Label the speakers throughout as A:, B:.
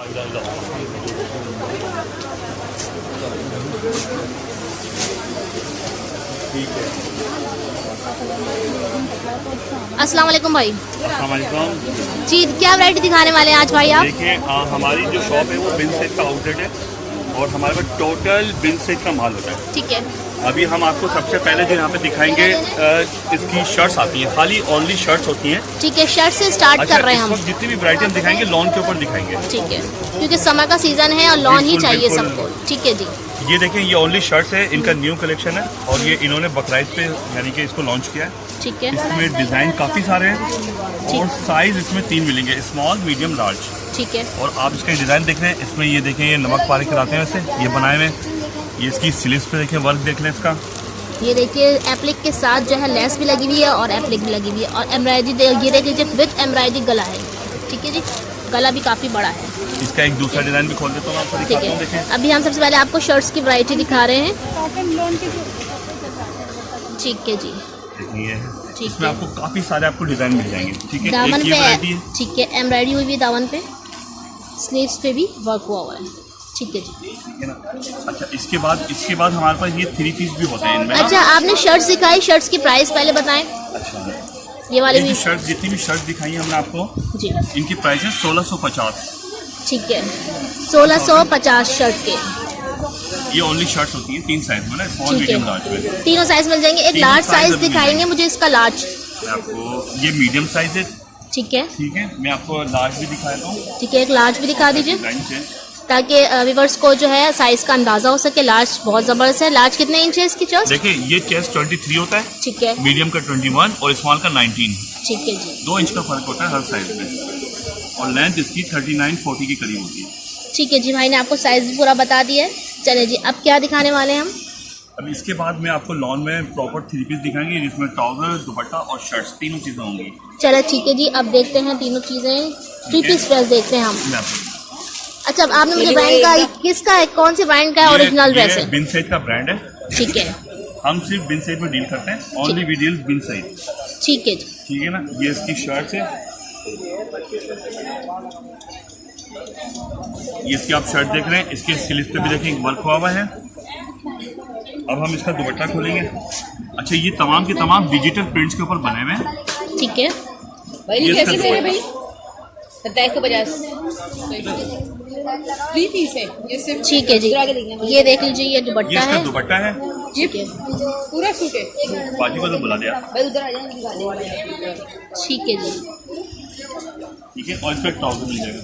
A: ठीक है।
B: अस्सलाम वालेकुम भाई।
A: अस्सलाम वालेकुम
B: जी, क्या वैरायटी दिखाने वाले हैं आज भाई आप?
A: देखिए, हमारी जो शॉप है वो बिन सेट का आउटलेट है और हमारे पास टोटल बिन सेट का माल होता है।
B: ठीक है।
A: अभी हम आपको सबसे पहले जो यहाँ पे दिखाएंगे इसकी शर्ट्स आती हैं, खाली ओनली शर्ट्स होती हैं।
B: ठीक है, शर्ट से स्टार्ट कर रहे हैं हम।
A: जितनी भी वैरायटी हम दिखाएंगे लॉन के ऊपर दिखाएंगे।
B: ठीक है, क्योंकि समर का सीजन है और लॉन ही चाहिए सबको। ठीक है जी।
A: ये देखें, ये ओनली शर्ट्स है, इनका न्यू कलेक्शन है और ये इन्होंने बकराइद पे यानी कि इसको लॉन्च किया है।
B: ठीक है।
A: इसमें डिज़ाइन काफ़ी सारे हैं और साइज़ इसमें 3 मिलेंगे, स्मॉल, मीडियम, लार्ज।
B: ठीक है।
A: और आप इसके डिज़ाइन देख रहे हैं, इसमें ये देखें, ये नमक पारी कराते हैं वैसे, ये बनाए हुए। ये इसकी स्लीव्स पे देखें, वर्क देख लें इसका।
B: ये देखिए, एप्लिक के साथ जो है लेस भी लगी हुई है और एप्लिक भी लगी हुई है और एम्ब्रॉयडरी ये देख लीजिए, विद एम्ब्रॉयडरी गला है। ठीक है जी, गला भी काफ़ी बड़ा है।
A: इसका एक दूसरा डिज़ाइन भी खोल देता हूँ आपको,
B: ठीक है।
A: देखें।
B: अभी हम सबसे पहले आपको शर्ट्स की वैरायटी दिखा रहे हैं। ठीक है जी।
A: देखिए,
B: ठीक
A: इसमें
B: है।
A: आपको काफ़ी सारे आपको डिज़ाइन मिल जाएंगे। ठीक है,
B: दामन
A: एक ये वैरायटी है।
B: ठीक है, एम्ब्रॉयडरी हुई भी दामन पे, स्लीव्स पे भी वर्क हुआ हुआ है। ठीक है जी।
A: ठीक है ना। अच्छा, इसके बाद हमारे पास ये 3 पीस भी होते हैं इनमें।
B: अच्छा, आपने शर्ट्स दिखाई, शर्ट्स की प्राइस पहले बताएं।
A: अच्छा,
B: ये वाले
A: जो
B: भी
A: शर्ट, जितनी भी शर्ट दिखाई है हमने आपको,
B: जी।
A: इनकी प्राइस है 1650।
B: ठीक है, 1650 शर्ट के।
A: ये ओनली शर्ट्स होती हैं 3 साइज में ना, स्मॉल,
B: ठीक
A: मीडियम,
B: है,
A: लार्ज में।
B: तीनों साइज मिल जाएंगे। एक
A: तीनों
B: लार्ज
A: size
B: साइज
A: मिल
B: दिखाएंगे
A: जाएंगे।
B: मुझे, इसका लार्ज।
A: मैं आपको, ये मीडियम साइज है।
B: ठीक है।
A: ठीक है, मैं आपको लार्ज भी दिखाता हूँ।
B: ठीक है, एक लार्ज भी दिखा दीजिए
A: डिजाइन चेंज।
B: ताकि व्यूअर्स को जो है साइज का अंदाजा हो सके। लार्ज बहुत ज़बरदस्त है। लार्ज कितने इंच है इसकी चेस्ट?
A: देखिए, ये चेस्ट 23 होता है,
B: ठीक है।
A: मीडियम का 21 और स्मॉल का 19।
B: ठीक है जी।
A: 2 इंच का फर्क होता है हर साइज में और लेंथ इसकी 39-40 के करीब होती है।
B: ठीक है जी, भाई ने आपको साइज भी पूरा बता दिया है। चले जी, अब क्या दिखाने वाले हैं हम?
A: अब इसके बाद में आपको लॉन में प्रॉपर 3 पीस दिखाएंगे, जिसमें ट्राउजर, दुपट्टा और शर्ट्स तीनों चीज़ें होंगी।
B: चलो ठीक है जी, अब देखते हैं तीनों चीज़ें। 3 पीस ड्रेस देखते हैं हम।
A: मैं आपको,
B: अच्छा, अब आपने मुझे ब्रांड का किसका है, कौन से ब्रांड का है ओरिजिनल ड्रेस है?
A: बिन साइड का ब्रांड है।
B: ठीक है।
A: हम सिर्फ बिन साइड में डील करते हैं, only we deal been side.
B: ठीक है जी।
A: ठीक है ना। ये इसकी शर्ट है, ये इसकी आप शर्ट देख रहे हैं, इसके स्लीव्स पे भी देखें वर्क हुआ हुआ है। अब हम इसका दुपट्टा खोलेंगे। अच्छा, ये तमाम के तमाम डिजिटल प्रिंट्स के ऊपर बने हुए हैं।
B: ठीक है
C: भाई,
A: ये
C: कैसे
A: इसका
C: मेरे भाई 2750 3 पीस है ये सिर्फ।
B: ठीक है जी, ये देख लीजिए, ये
A: ये
B: दुपट्टा
A: इसका
B: है।
A: दुपट्टा है।
C: ये पूरा सूट है
A: बाजू को तो बुला दिया।
C: भाई, उधर आ जाए निकाल दे।
B: ठीक है जी,
A: ठीक है, और इस पर ट्राउजर मिल जाएगा।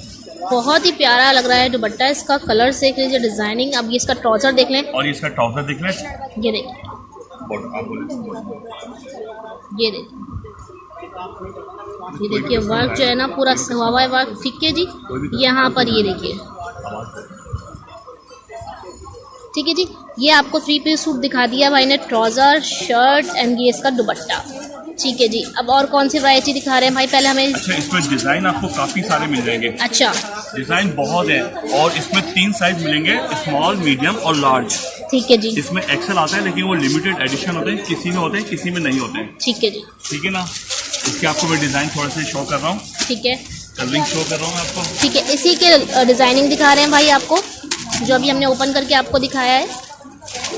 B: बहुत ही प्यारा लग रहा है दुपट्टा। इसका कलर देख लीजिए, डिजाइनिंग। अब ये इसका ट्राउजर देख लें।
A: और ये इसका ट्राउजर देख लें।
B: ये देखिए,
A: आप बोले।
B: ये देखिए, ये देखिए वर्क जो है ना पूरा हुआ हुआ है वर्क। ठीक है जी, यहाँ पर ये देखिए। ठीक है जी, ये आपको 3 पीस सूट दिखा दिया भाई ने, ट्राउजर, शर्ट एंड ये इसका दुपट्टा। ठीक है जी, अब और कौन सी वैरायटी दिखा रहे हैं भाई? पहले हमें।
A: अच्छा, इसमें डिजाइन आपको काफी सारे मिल जाएंगे।
B: अच्छा,
A: डिजाइन बहुत है और इसमें 3 साइज मिलेंगे, स्मॉल, मीडियम और लार्ज।
B: ठीक है जी।
A: इसमें एक्सेल आता है, लेकिन वो लिमिटेड एडिशन होते हैं, किसी में होते हैं, किसी में नहीं होते हैं।
B: ठीक है जी।
A: ठीक है ना। इसके आपको मैं डिजाइन थोड़ा सा शो कर रहा हूँ,
B: ठीक है।
A: कलरिंग शो कर रहा हूँ मैं आपको।
B: ठीक है, इसी के डिजाइनिंग दिखा रहे हैं भाई आपको, जो अभी हमने ओपन करके आपको दिखाया है।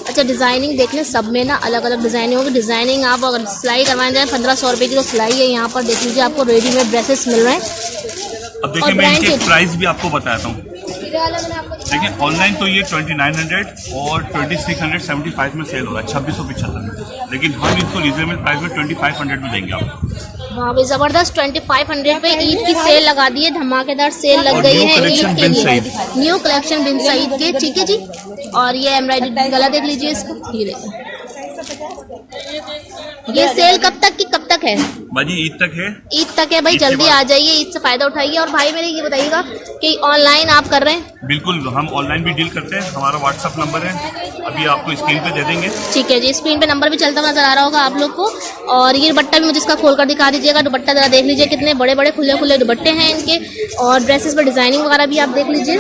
B: अच्छा, डिज़ाइनिंग देख लें, सब में ना अलग अलग डिज़ाइनिंग होगी। डिज़ाइनिंग आप अगर सिलाई करवाने जाए 1500 रुपये की तो सिलाई है। यहाँ पर देख लीजिए, आपको रेडीमेड ड्रेसेस मिल रहे हैं।
A: अब देखिए, मैं इनके प्राइस भी आपको बताता हूँ। देखिए, ऑनलाइन तो ये 2900 और 2675 में सेल हो रहा है, 2675 में, लेकिन हम इसको रीजनेबल प्राइस में 2500 में देंगे आपको।
B: वहाँ भी ज़बरदस्त 2500 पे ईद की सेल लगा दी है, धमाकेदार सेल लग गई है ईद के लिए। न्यू कलेक्शन बिन सईद के। ठीक है जी, और ये एम्ब्रॉयडरी गला देख लीजिए इसको। ये देखिए, ये सेल कब तक है?
A: भाजी ईद तक है।
B: ईद तक है भाई, जल्दी आ जाइए, ईद से फायदा उठाइए। और भाई मेरे ये बताइएगा कि ऑनलाइन आप कर रहे हैं?
A: बिल्कुल, हम ऑनलाइन भी डील करते हैं। हमारा व्हाट्सअप नंबर है, अभी आपको स्क्रीन पे दे देंगे।
B: ठीक है जी, स्क्रीन पे नंबर भी चलता हुआ नजर आ रहा होगा आप लोग को। और ये दुपट्टा भी मुझे इसका खोल कर दिखा दीजिएगा। दुपट्टा जरा देख लीजिए, कितने बड़े बड़े खुले खुले दुपट्टे हैं इनके। और ड्रेसेस पर डिजाइनिंग वगैरह भी आप देख लीजिए।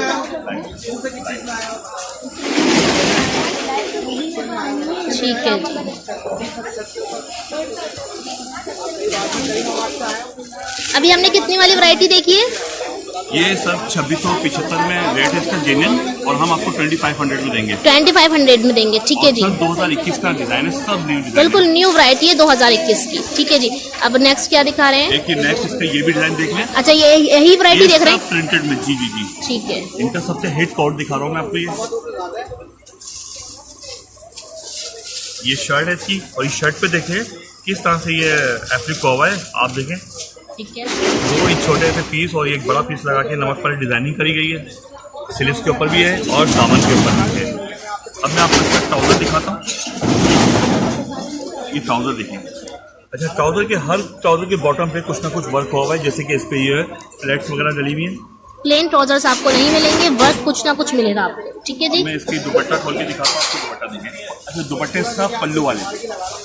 B: ठीक है जी, अभी हमने कितनी वाली वैरायटी देखी है?
A: ये सब 2675 में रेट है इसका जेन्युइन, और हम आपको 2500 में देंगे।
B: 2500 में देंगे, ठीक है जी।
A: 2021 का डिजाइन है, सब न्यू डिजाइन,
B: बिल्कुल न्यू वैरायटी है 2021 की, ठीक है जी। अब नेक्स्ट क्या दिखा रहे हैं?
A: एक ये नेक्स्ट इसका ये भी डिजाइन देख लें।
B: अच्छा, ये यही वैरायटी देख रहे हैं?
A: प्रिंटेड में, जी जी जी,
B: ठीक है।
A: इनका सबसे हिट कोड दिखा रहा हूँ मैं आपको। ये शर्ट है इसकी, और इस शर्ट पे देखें किस तरह से ये एप्लिक हुआ है, आप देखें,
B: ठीक है।
A: 2 इंच छोटे से पीस और एक बड़ा पीस लगा के नमक पर डिजाइनिंग करी गई है। स्लीव्स के ऊपर भी है और दामन के ऊपर भी है। अब मैं आपको इसका ट्राउजर दिखाता हूँ। ये ट्राउजर देखिए। अच्छा, ट्राउजर के हर ट्राउजर के बॉटम पे कुछ ना कुछ वर्क हुआ है, जैसे कि इस पे ये फ्लैट्स वगैरह डली हुई है।
B: प्लेन ट्राउजर्स आपको नहीं मिलेंगे, वर्क कुछ ना कुछ मिलेगा आपको, ठीक है जी।
A: मैं इसकी दुपट्टा खोल के दिखाता हूँ आपको। दुपट्टा देखें। अच्छा, दुपट्टे सब पल्लू वाले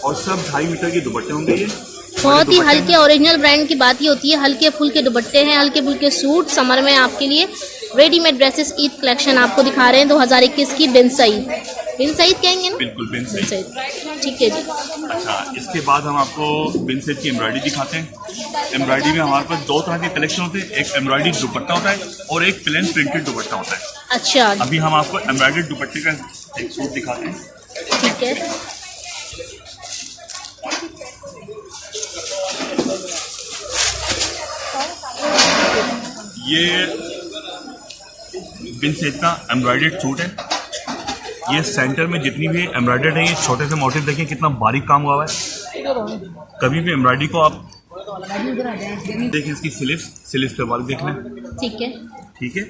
A: और सब 2.5 मीटर के दुपट्टे होंगे। ये
B: बहुत ही हल्के ओरिजिनल ब्रांड की बात ही होती है। हल्के फुल्के दुपट्टे हैं, हल्के फुल्के सूट समर में आपके लिए। रेडीमेड ड्रेसेस ईद कलेक्शन आपको दिखा रहे हैं 2021 की। बिन सईद कहेंगे ना?
A: बिल्कुल बिन सईद,
B: ठीक है जी।
A: अच्छा, इसके बाद हम आपको बिन सईद की एम्ब्रॉयडरी दिखाते हैं। एम्ब्रॉयडरी में हमारे पास 2 तरह के कलेक्शन होते हैं। एक एम्ब्रॉयडरी दुपट्टा होता है और एक प्लेन प्रिंटेड दुपट्टा होता है।
B: अच्छा,
A: अभी हम आपको एम्ब्रॉयडरी दुपट्टे का एक सूट दिखाते हैं।
B: ठीक है।
A: ये बिन सईद का एम्ब्रॉयडर्ड सूट है। ये सेंटर में जितनी भी एम्ब्रॉयडर्ड है, ये छोटे से मोटिव देखें कितना बारीक काम हुआ है। कभी भी एम्ब्रॉयडरी को आप देखिए, इसकी स्लीव्स पे वर्क देख लें।
B: ठीक है,
A: ठीक है,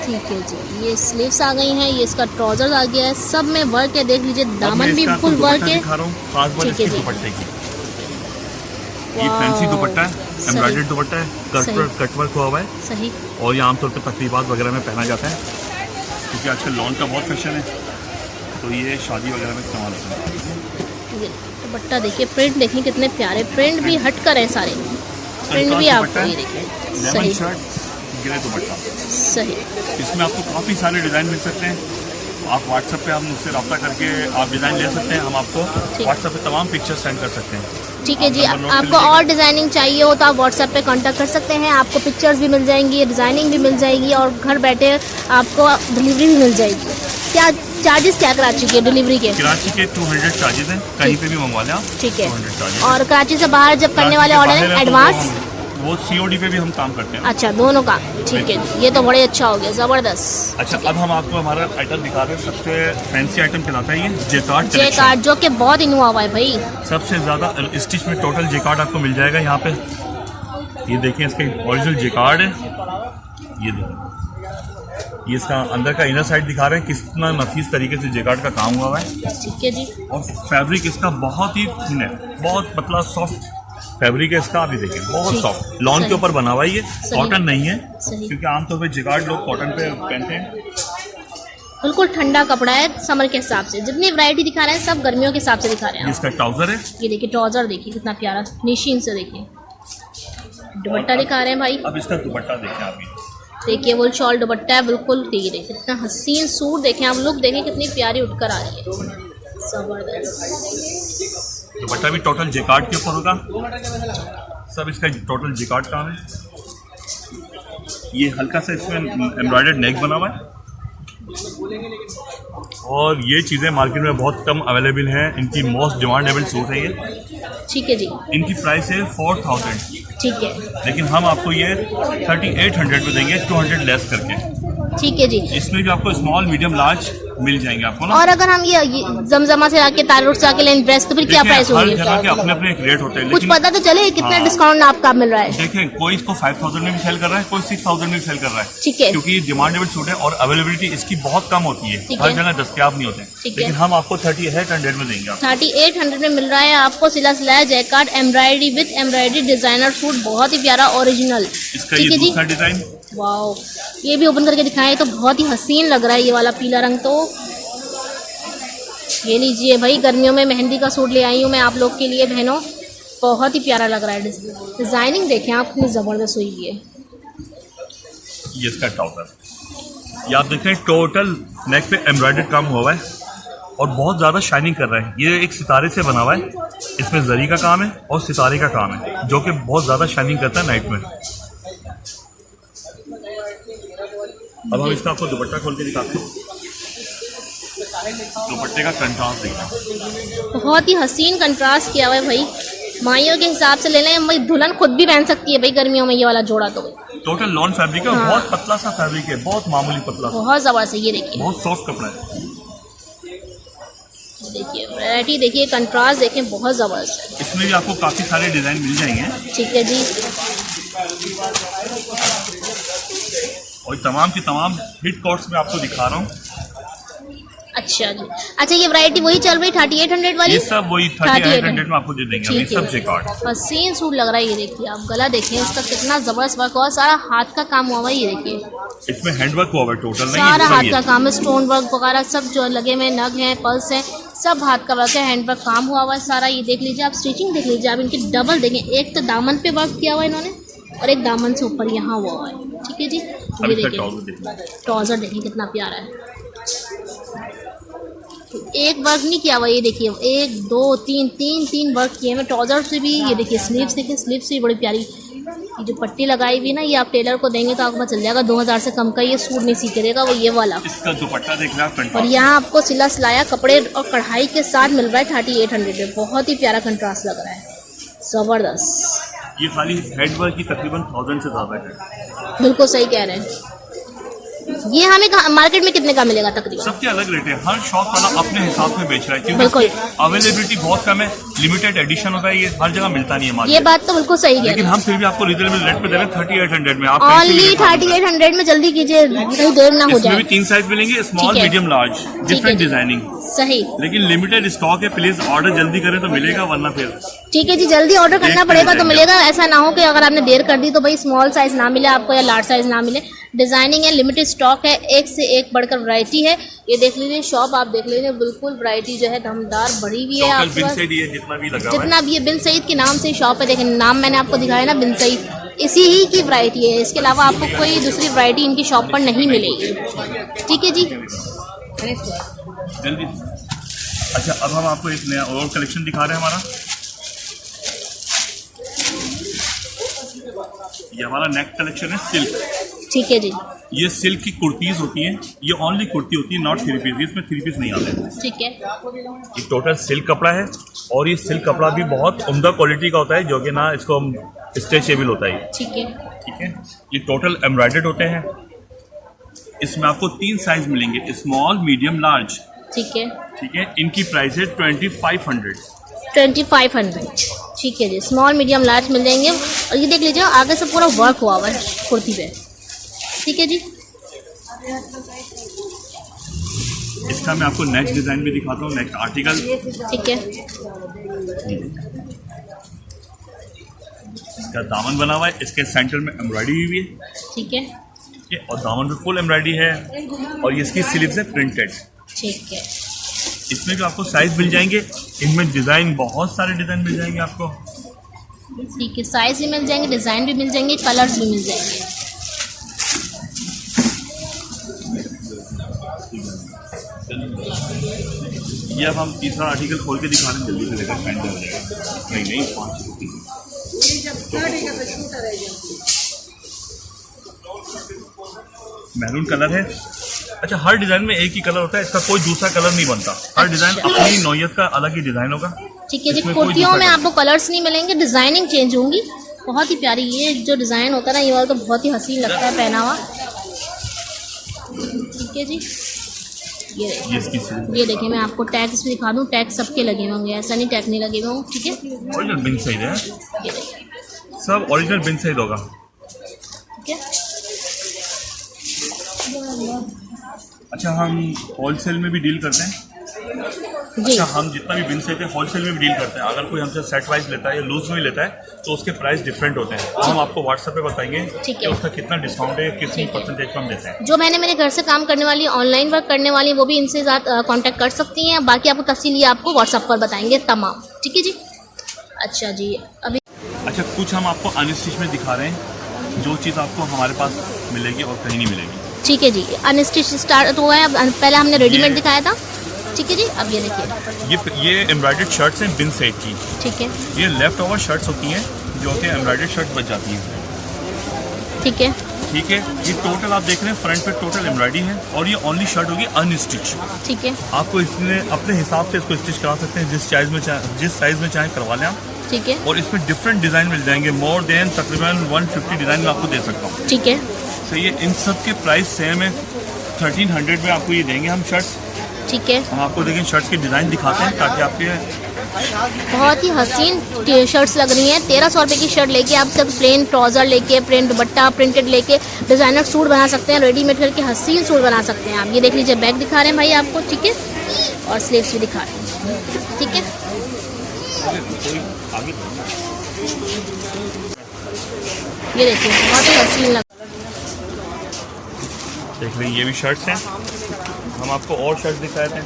B: ठीक है जी। ये स्लीव्स आ गई हैं, ये इसका ट्राउजर आ गया है, सब में वर्क है। देख लीजिए, दामन भी फुल वर्क है।
A: दिखा रहा हूँ खास बात इसके दुपट्टे की। ये फैंसी दुपट्टा है, एम्ब्रॉयडर्ड दुपट्टा है, कट वर्क हुआ है।
B: सही।
A: और ये आमतौर पर तकरीबात वगैरह में पहना जाता है, क्योंकि आजकल लॉन का बहुत फैशन है, तो ये शादी वगैरह में इस्तेमाल होता है।
B: ये दुपट्टा देखिए, प्रिंट देखिए कितने प्यारे, प्रिंट भी हट कर है सारे, प्रिंट भी आपको ये देखिए।
A: लेमन शर्ट, ग्रे दुपट्टा,
B: सही।
A: इसमें आपको काफ़ी सारे डिज़ाइन मिल सकते हैं। आप व्हाट्सएप पे आप मुझसे रब्ता करके आप डिज़ाइन ले सकते हैं। हम आपको व्हाट्सएप पे तमाम पिक्चर्स सेंड कर सकते हैं।
B: ठीक है जी। आपको और डिज़ाइनिंग चाहिए हो तो आप व्हाट्सएप पे कांटेक्ट कर सकते हैं। आपको पिक्चर्स भी मिल जाएंगी, डिज़ाइनिंग भी मिल जाएगी, और घर बैठे आपको डिलीवरी भी मिल जाएगी। क्या चार्जेस क्या कराची के डिलीवरी के?
A: कराची के 200 चार्जेस हैं, कहीं पे भी मंगवा लें आप।
B: ठीक है।
A: 200 चार्जेस।
B: और कराची से बाहर जब करने वाले ऑर्डर है एडवांस,
A: वो COD पे भी हम काम करते हैं।
B: अच्छा, दोनों का, ठीक है। ये तो बड़े अच्छा हो गया, ज़बरदस्त।
A: अच्छा, अब हम आपको हमारा आइटम दिखा रहे हैं। सबसे फैंसी आइटम कहलाता है ये जेकार्ड
B: जे कार्ड, जो कि बहुत इनोवा हुआ है भाई।
A: सबसे ज़्यादा स्टिच में टोटल जेकार्ड आपको मिल जाएगा यहाँ पे। ये देखिए, इसका ओरिजिनल जेकार्ड है। ये देखिए, ये इसका अंदर का इनर साइड दिखा रहे हैं, कितना नफीस तरीके से जेकार्ड का काम हुआ है।
B: ठीक है जी।
A: और फैब्रिक इसका बहुत ही थिन है, बहुत पतला सॉफ्ट फैब्रिक है इसका। अभी देखिए, बहुत सॉफ्ट, लॉन के ऊपर बना हुआ है ये, कॉटन नहीं है, क्योंकि आमतौर पर जेकार्ड लोग कॉटन पे पहनते हैं।
B: बिल्कुल ठंडा कपड़ा है समर के हिसाब से। जितनी वैरायटी दिखा रहे हैं सब गर्मियों के हिसाब से दिखा रहे हैं।
A: इसका ट्राउजर है,
B: ये देखिए ट्राउजर, देखिए कितना प्यारा फिनिशिंग से। देखिए दुपट्टा दिखा रहे हैं भाई।
A: अब इसका दुपट्टा देखें आप।
B: देखिए वो शॉल दुपट्टा है, बिल्कुल ठीक है। कितना हसीन सूट देखें आप लोग, देखें कितनी प्यारी उठकर आ रही है, जबरदस्त।
A: दुपट्टा भी टोटल जेकार्ड के ऊपर होगा, सब इसका टोटल जेकार्ड काम है। ये हल्का सा इसमें एम्ब्रॉयडर्ड नेक बना हुआ है, और ये चीज़ें मार्केट में बहुत कम अवेलेबल हैं। इनकी मोस्ट डिमांडेबल सूट है ये।
B: ठीक है जी।
A: इनकी प्राइस है 4000।
B: ठीक है।
A: लेकिन हम आपको ये 3800 में देंगे, 200 लेस करके।
B: ठीक है जी।
A: इसमें भी आपको स्मॉल मीडियम लार्ज मिल जाएंगे आपको ना।
B: और अगर हम ये जमजमा से आके तारुट से आके लें ड्रेस, तो फिर क्या प्राइस होगी?
A: हर जगह के अपने अपने एक रेट होते हैं,
B: कुछ पता तो चले कितना डिस्काउंट आपका मिल रहा है।
A: देखें, कोई इसको 5000 में भी सेल कर रहा है, कोई 6000 में भी सेल कर रहा है।
B: ठीक है।
A: क्योंकि ये डिमांडेबल सूट है और अवेलेबिलिटी इसकी बहुत कम होती है, हर जगह दस्तयाब नहीं होते। लेकिन हम आपको 3800 में देंगे।
B: 3800 में मिल रहा है आपको सिला सिलाया jacquard embroidery with embroidery designer suit, बहुत ही प्यारा ओरिजिनल।
A: इसका ये दूसरा डिजाइन,
B: वाओ, ये भी ओपन करके दिखाएं तो बहुत ही हसीन लग रहा है। ये वाला पीला रंग, तो ये लीजिए भाई, गर्मियों में मेहंदी का सूट ले आई हूँ मैं आप लोग के लिए बहनों, बहुत ही प्यारा लग रहा है। डिजाइनिंग देखें आप, कितनी जबरदस्त हुई है।
A: ये इसका ट्राउजर, ये आप देखें टोटल नेक पे एम्ब्रॉयडर्ड काम हुआ है और बहुत ज़्यादा शाइनिंग कर रहा है। ये एक सितारे से बना हुआ है, इसमें जरी का काम है और सितारे का काम है, जो कि बहुत ज़्यादा शाइनिंग करता है नाइट में। अब हम इसका आपको दुपट्टा खोल के दिखाते हैं। दुपट्टे का कंट्रास्ट देखना,
B: बहुत ही हसीन कंट्रास्ट किया हुआ है भाई। माइयों के हिसाब से ले लें भाई, दुल्हन खुद भी पहन सकती है भाई गर्मियों में ये वाला जोड़ा तो।
A: टोटल लॉन फैब्रिक है,
B: हाँ।
A: बहुत पतला सा फैब्रिक है, बहुत मामूली पतला सा,
B: बहुत जबरदस्त है। ये देखिए,
A: बहुत सॉफ्ट कपड़ा है।
B: देखिए वैरायटी देखिए, कंट्रास्ट देखें, बहुत जबरदस्त है।
A: इसमें भी आपको काफी सारे डिजाइन मिल जाएंगे।
B: ठीक है जी,
A: और तमाम की तमाम हिट कॉर्ड्स में आपको दिखा रहा हूँ।
B: अच्छा जी। अच्छा, ये वैरायटी वही चल रही 3800 वाली?
A: ये सब वही 3800 में आपको दे देंगे। ये
B: ठीक है।
A: सब जैकार्ड,
B: हसीन सूट लग रहा है। ये देखिए आप गला देखें इसका, कितना जबरदस्त वर्क हुआ, सारा हाथ का काम हुआ हुआ है। ये देखिए
A: इसमें हैंडवर्क हुआ हुआ है, टोटल नहीं
B: सारा
A: ये सब
B: हाथ
A: ही
B: का
A: है।
B: काम है, स्टोन वर्क वगैरह सब जो लगे हुए नग हैं, पर्स हैं, सब हाथ का वर्क है, हैंड वर्क काम हुआ हुआ है सारा। ये देख लीजिए आप, स्टिचिंग देख लीजिए आप, इनकी डबल देखें, एक तो दामन पे वर्क किया हुआ है इन्होंने और एक दामन से ऊपर यहाँ हुआ है। ठीक है जी,
A: अब
B: ये
A: इसका
B: देखिए
A: ट्राउजर देखना।
B: ट्राउजर देखिए कितना प्यारा है। एक वर्क नहीं किया हुआ, ये देखिए 1 2 3 तीन वर्क किए हुए ट्राउजर से भी। ये देखिए स्लीव्स देखिए, स्लीव्स भी बड़ी प्यारी। ये जो पट्टी लगाई हुई ना, ये आप टेलर को देंगे तो आपको पता चल जाएगा 2000 से कम का ये सूट नहीं सी करेगा, वो ये वाला।
A: इसका दुपट्टा देख रहे हैं आप,
B: और यहाँ आपको सिला सिलाया कपड़े और कढ़ाई के साथ मिल रहा है 3800 में। बहुत ही प्यारा कंट्रास्ट लग रहा है, जबरदस्त।
A: ये खाली हेड वर्क की तकरीबन 1000 से ज्यादा है।
B: बिल्कुल सही कह रहे हैं। ये हमें मार्केट में कितने का मिलेगा तकरीबन?
A: सबके अलग रेट है, हर शॉप वाला अपने हिसाब से बेच रहा है, क्योंकि
B: बिल्कुल।
A: इसकी अवेलेबिलिटी बहुत कम है, लिमिटेड एडिशन होता है, ये हर जगह मिलता नहीं है
B: ये
A: मार्केट।
B: बात तो बिल्कुल सही है।
A: लेकिन हम फिर भी आपको रिजनेबल रेट पे दे रहे हैं 3800 में। आप कहीं से भी
B: ओनली
A: रेट मालूम करें।
B: 3800 में, जल्दी कीजिए, कहीं देर ना हो
A: इसमें भी
B: जाए।
A: 3 साइज मिलेंगे, स्मॉल,
B: ठीक है।
A: मीडियम, लार्ज, डिफरेंट
B: जी।
A: डिजाइनिंग।
B: सही,
A: लेकिन लिमिटेड स्टॉक है, प्लीज ऑर्डर जल्दी करें तो मिलेगा, वरना फिर
B: ठीक है जी, जल्दी ऑर्डर करना
A: देखते
B: पड़ेगा तो
A: जाएंगे।
B: मिलेगा। ऐसा ना हो कि अगर आपने देर कर दी तो भाई स्मॉल साइज ना मिले आपको या लार्ज साइज ना मिले। डिजाइनिंग है, लिमिटेड स्टॉक है, एक से एक बढ़कर वैरायटी है। ये देख लीजिए शॉप, आप देख लीजिए, बिल्कुल वैरायटी जो है दमदार बढ़ी हुई है
A: टोटल
B: आपके
A: बिन
B: पास।
A: से दिए जितना भी लगा हुआ है।
B: जितना भी ये बिन सईद के नाम से शॉप है, देखें नाम मैंने आपको दिखाया ना, बिन सईद, इसी ही की वैरायटी है। इसके अलावा आपको कोई दूसरी वैरायटी इनकी शॉप पर नहीं मिलेगी। ठीक है जी,
A: जल्दी। अच्छा, अब हम आपको एक नया और कलेक्शन दिखा रहे हैं हमारा। ये हमारा नेक्स्ट कलेक्शन है सिल्क।
B: ठीक है जी,
A: ये सिल्क की कुर्तीज होती हैं, ये ओनली कुर्ती होती है, नॉट 3 पीस। इसमें 3 पीस नहीं आते हैं।
B: ठीक है।
A: ये टोटल सिल्क कपड़ा है, और ये सिल्क कपड़ा भी बहुत उम्दा क्वालिटी का होता है, जो कि ना इसको स्ट्रेचेबल होता है।
B: ठीक है।
A: ठीक है, ये टोटल एम्ब्रॉयडर्ड होते हैं। इसमें आपको 3 साइज मिलेंगे, स्मॉल, मीडियम, लार्ज।
B: ठीक है।
A: ठीक है, इनकी प्राइस है 2500।
B: 2500। ठीक है जी, स्मॉल मीडियम लार्ज मिल जाएंगे। और ये देख लीजिए आगे से पूरा वर्क हुआ हुआ है कुर्ती पे। ठीक है जी,
A: इसका मैं आपको नेक्स्ट डिजाइन भी दिखाता हूँ, नेक्स्ट आर्टिकल।
B: ठीक है।
A: इसका दामन बना हुआ है, इसके सेंटर में एम्ब्रॉयडरी हुई है।
B: ठीक है।
A: ठीक है, और दामन में फुल एम्ब्रॉयडरी है, और ये इसकी स्लीव्स है प्रिंटेड।
B: ठीक है।
A: इसमें भी आपको साइज मिल जाएंगे, इनमें डिजाइन, बहुत सारे डिजाइन मिल जाएंगे आपको।
B: ठीक है, साइज भी मिल जाएंगे, डिज़ाइन भी मिल जाएंगे, कलर्स भी मिल जाएंगे।
A: ये अब हम तीसरा आर्टिकल खोल के दिखा रहे हैं, जल्दी से लेकर फाइंड हो जाएगा। नहीं 5 मैरून कलर है। अच्छा, हर डिजाइन में एक ही कलर होता है, इसका कोई दूसरा कलर नहीं बनता। हर डिजाइन
B: अच्छा।
A: अपनी नौयत का अलग ही डिजाइन होगा।
B: ठीक है जी,
A: इसमें कोई
B: कुर्तियों
A: दूसरा
B: में
A: कलर-
B: आपको कलर्स नहीं मिलेंगे, डिज़ाइनिंग चेंज होंगी। बहुत ही प्यारी ये जो डिज़ाइन होता है ना, ये वाला तो बहुत ही हसीन लगता है पहना हुआ। ठीक है जी, ये देखिए,
A: ये इसकी सिल्क
B: ये देखिए मैं आपको टैग्स भी दिखा दूँ। टैग सबके लगे होंगे, ऐसा नहीं टैग नहीं लगे हुए होंगे। ठीक है,
A: ओरिजिनल बिन साइज है,
B: ये देखिए।
A: सब ओरिजिनल बिन साइज होगा।
B: ठीक है।
A: अच्छा, हम होलसेल में भी डील करते हैं।
B: जी,
A: अच्छा, हम जितना भी बिन साइज है होलसेल में भी डील करते हैं। अगर कोई हमसे सेट वाइज लेता है या लूज में लेता है तो उसके प्राइस डिफरेंट होते हैं। हम आपको व्हाट्सएप पे बताएंगे
B: ठीक
A: कि
B: है।
A: उसका कितना डिस्काउंट है, कितनी
B: ठीक है।
A: परसेंटेज पे हम देते हैं।
B: जो मैंने मेरे घर से काम करने वाली, ऑनलाइन वर्क करने वाली, वो भी इनसे कांटेक्ट कर सकती हैं। बाकी आपको तफसील ये आपको व्हाट्सएप पर बताएंगे तमाम। ठीक है जी। अच्छा जी, अभी
A: अच्छा, कुछ हम आपको अनस्टिच में दिखा रहे हैं, जो चीज़ आपको हमारे पास मिलेगी और कहीं नहीं मिलेगी।
B: ठीक है जी, अनस्टिच स्टार्ट हुआ है। अब पहले हमने रेडीमेड
A: ये-
B: दिखाया था। ठीक है जी, अब ये देखिए।
A: ये एम्ब्रॉयडर्ड शर्ट्स हैं बिन साइज की।
B: ठीक है।
A: ये लेफ्ट ओवर शर्ट्स होती हैं, जो कि एम्ब्रॉयडर्ड शर्ट बच जाती हैं।
B: ठीक है।
A: ठीक है, ये टोटल आप देख रहे हैं फ्रंट पे टोटल एम्ब्रॉयडरी है और ये ओनली शर्ट होगी अनस्टिच।
B: ठीक है।
A: आपको इसमें अपने हिसाब से इसको स्टिच करा सकते हैं, जिस साइज में चाहे करवा लें आप।
B: ठीक है।
A: और इसमें डिफरेंट डिज़ाइन मिल जाएंगे, मोर देन तकरीबन 150 डिज़ाइन मैं आपको दे सकता हूँ।
B: ठीक है।
A: तो ये इन सब के प्राइस सेम है, 1300 में आपको ये देंगे हम शर्ट्स।
B: ठीक है।
A: हम आपको देखें शर्ट्स के डिज़ाइन दिखाते हैं ताकि आपके
B: बहुत ही हसीन शर्ट्स लग रही हैं। 1300 रुपये की शर्ट लेके आप सब प्लेन ट्राउज़र लेके, प्रिंट दुपट्टा प्रिंटेड लेके डिज़ाइनर सूट बना सकते हैं, रेडीमेड करके हसीन सूट बना सकते हैं आप। ये देख लीजिए, बैक दिखा रहे हैं भाई आपको, ठीक है, और स्लीव्स भी दिखा रहे हैं, ठीक है। ये देखिए, बहुत ही हसीन लग
A: देख रहे हैं, ये भी शर्ट्स हैं। हम आपको और शर्ट दिखाए थे,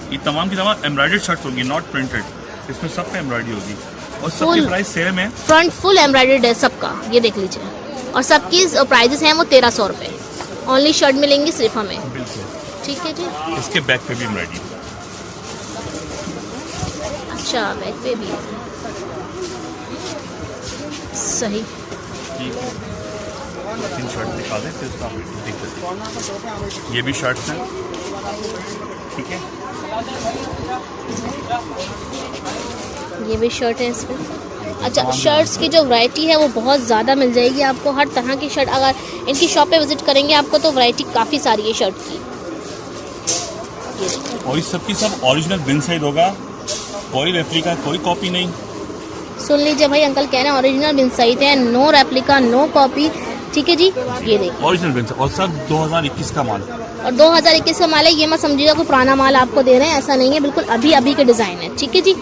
A: ये तमाम की तमाम एम्ब्रॉयडर्ड शर्ट्स होगी, नॉट प्रिंटेड। इसमें सब पे एम्ब्रॉयडरी होगी और सबकी प्राइस सेम है।
B: फ्रंट फुल एम्ब्रॉयडर्ड है सबका, ये देख लीजिए, और सबकी प्राइजेस हैं वो 1300 रुपये। ओनली शर्ट मिलेंगी सिर्फ हमें।
A: बिल्कुल,
B: ठीक है जी।
A: इसके बैक पे भी एम्ब्रॉयडरी।
B: अच्छा, बैक पे भी है, सही।
A: ठीक है, 3 शर्ट दिखा दें फिर उसका आप देख सकते हैं। ये भी शर्ट्स हैं, ठीक है,
B: ये भी शर्ट है इसमें। अच्छा, शर्ट्स की जो वैरायटी है वो बहुत ज़्यादा मिल जाएगी आपको, हर तरह की शर्ट। अगर इनकी शॉप पे विजिट करेंगे आपको तो वैरायटी काफ़ी सारी है शर्ट की। ये देखिए,
A: और इस सब की सब ओरिजिनल बिन साइड होगा, कोई रेप्लिका, कोई कॉपी नहीं।
B: सुन लीजिए भाई, अंकल कह रहे हैं ओरिजिनल बिन साइड है, नो रेप्लिका, नो कॉपी, ठीक है जी। ये देखिए,
A: ओरिजिनल बिन साइड और सब 2021 का माल।
B: और 2021 का माल है, ये मत समझिएगा कोई पुराना माल आपको दे रहे हैं, ऐसा नहीं है, बिल्कुल अभी अभी के डिज़ाइन है, ठीक है जी।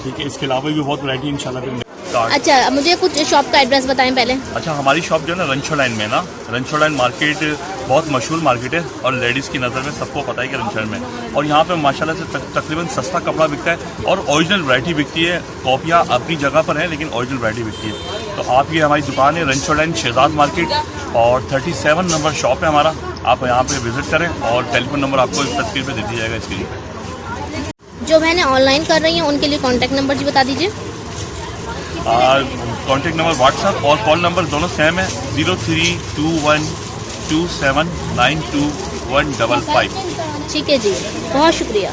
A: ठीक है, इसके अलावा भी बहुत वैरायटी इंशाल्लाह फिर।
B: अच्छा, मुझे कुछ शॉप का एड्रेस बताएं पहले।
A: अच्छा, हमारी शॉप जो है ना रंछोड़ लाइन में है ना, रंछोड़ लाइन मार्केट बहुत मशहूर मार्केट है और लेडीज़ की नज़र में सबको पता है कि रंछोड़ में। और यहाँ पे माशाल्लाह से तकरीबन सस्ता कपड़ा बिकता है और ओरिजिनल वैरायटी बिकती है। कॉपियाँ अपनी जगह पर हैं लेकिन ओरिजिनल वैरायटी बिकती है। तो आप ये हमारी दुकान है रंछोड़ लाइन शहजाद मार्केट और 37 नंबर शॉप है हमारा। आप यहाँ पे विज़िट करें और टेलीफोन नंबर आपको इस तस्वीर पर दे दिया जाएगा इसके लिए।
B: जो बहनें ऑनलाइन कर रही हैं उनके लिए कॉन्टैक्ट नंबर जी बता दीजिए।
A: कॉन्टैक्ट नंबर व्हाट्सएप और कॉल नंबर दोनों सेम है, 032127922155।
B: ठीक है जी, बहुत शुक्रिया।